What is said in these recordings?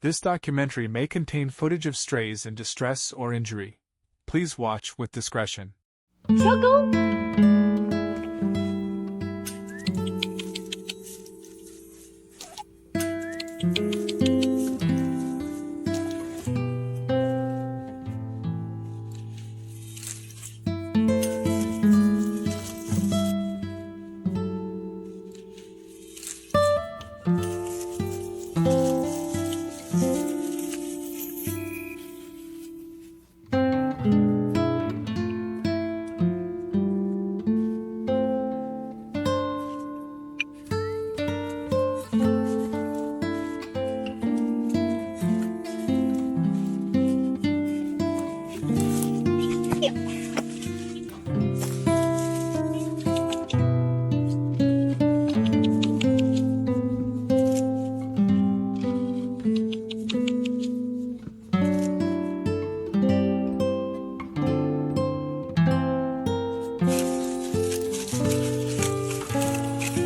This documentary may contain footage of strays in distress or injury. Please watch with discretion. 小狗。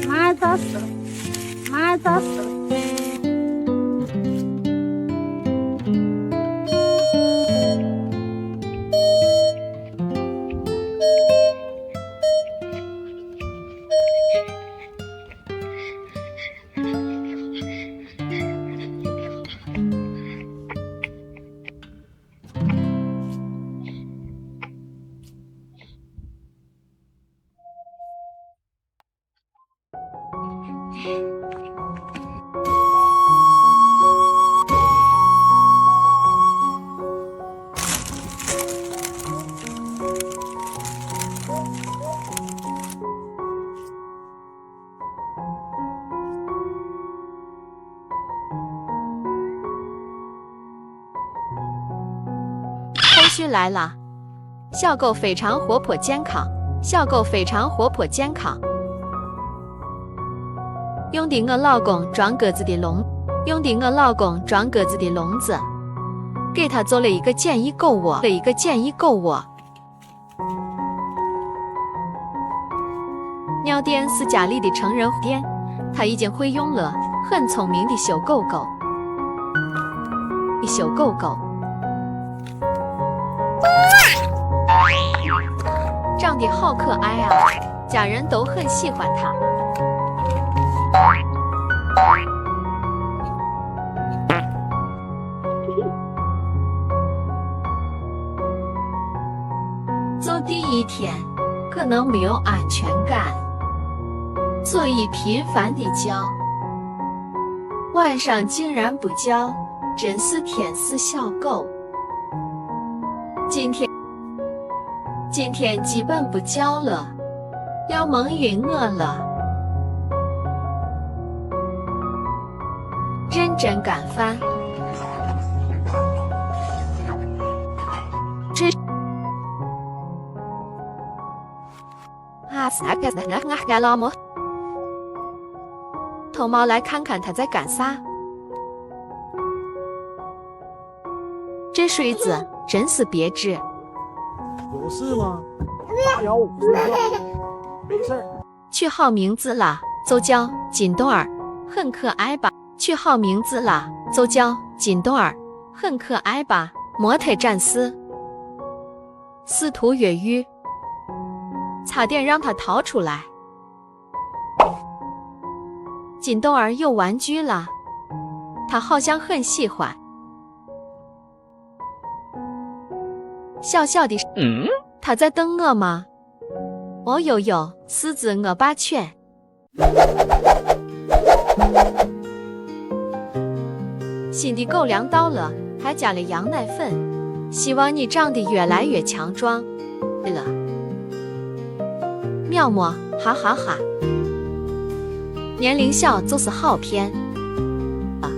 妈咋死了？妈咋死了？后续来了，小狗非常活泼健康，小狗非常活泼健康。用的我老公装鸽子的笼，用的我老公装鸽子的笼子，给他做了一个简易狗窝，尿垫是家里的成人垫，他已经会用了，很聪明的小狗狗。长得好可爱啊，家人都很喜欢它。走第一天可能没有安全感，所以频繁地叫，晚上竟然不叫，真是天使小狗。今天基本不叫了，要蒙晕我了。认真干饭，这偷猫来看看他在干啥。这水子真是别致。有事吗？大姚，没事儿。取好名字了，就叫金豆儿，很可爱吧？取好名字了，就叫金豆儿，很可爱吧？模特展示，司徒越狱，差点让他逃出来。金豆儿有玩具了，他好像很喜欢。小小的，他在等我吗？哦呦呦，是只恶霸犬。新的狗粮到了，还加了羊奶粉，希望你长得越来越强壮。对了，喵么，哈哈哈！年龄小就是好骗啊！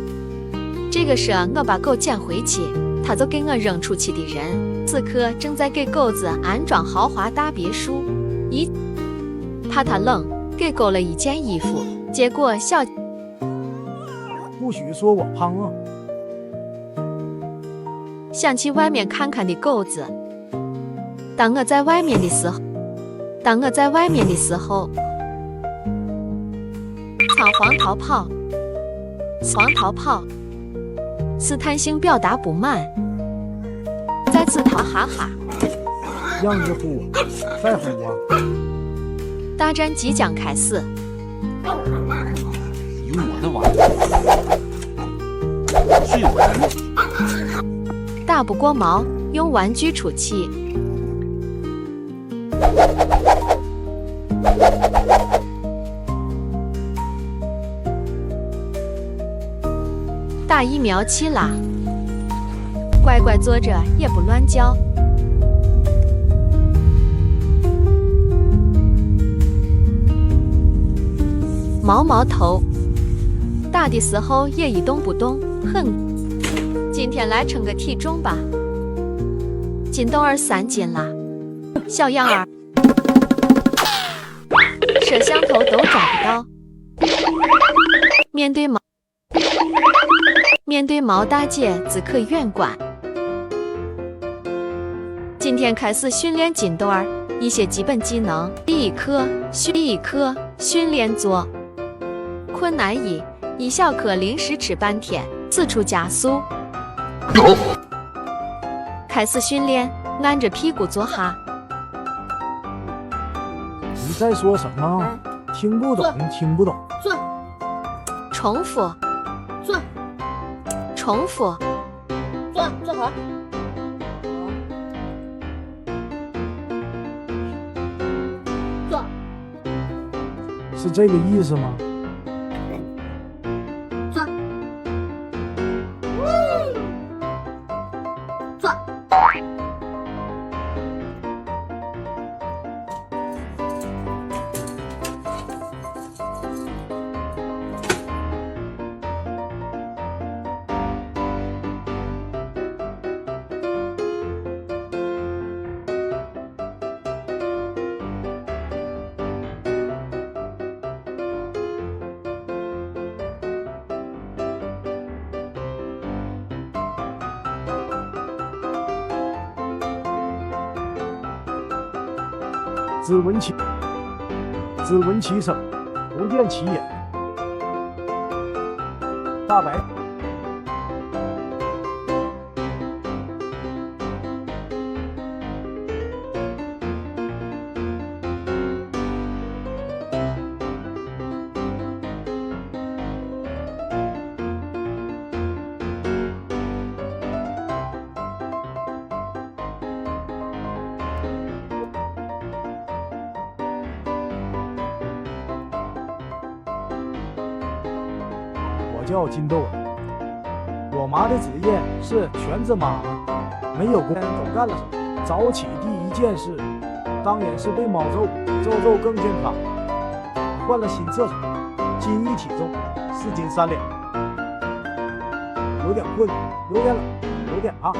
这个是我把狗捡回去，他就给我扔出去的人。此刻正在给狗子安装豪华大别墅，怕它冷，给狗了一件衣服，结果小不许说我胖啊！想去外面看看的狗子。当我在外面的时候，仓皇逃跑，斯坦星表达不满，再次讨哈哈。让你呼，再呼啊！大战即将开始，有我的玩具，是有人。打不过毛，用玩具出气。打疫苗去啦！乖乖坐着，也不乱叫。毛毛头，打的时候也一动不动，很。今天来称个体重吧。金豆儿3斤啦，小样儿，摄像头都找不到。面对毛大姐只可远观。今天开始训练金豆儿一些基本技能，第一课训练做。困难1小颗零食吃半天，此处加速。开始训练，按着屁股坐哈。你在说什么？听不懂，听不懂。重复，重复，坐好。坐。是这个意思吗？坐。坐。只闻其声，不见其言。大白。我叫金豆儿，我妈的职业是全职妈妈，没有工都干了什么？早起第一件事，当然是被猫揍，揍更健康。换了新厕所，金一体重4斤3两，有点困，有点冷，有点胖，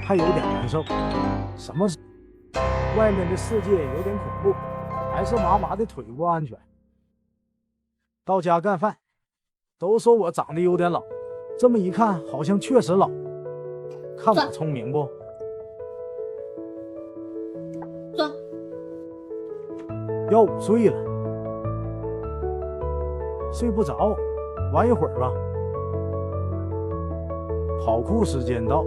还有点难受。什么事？外面的世界有点恐怖，还是妈妈的腿不安全。到家干饭，都说我长得有点老，这么一看好像确实老。看我聪明不？坐。要5岁了，睡不着，玩一会儿吧。跑酷时间到。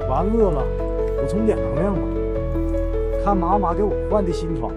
玩饿了，补充点能量吧。看妈妈给我换的新床。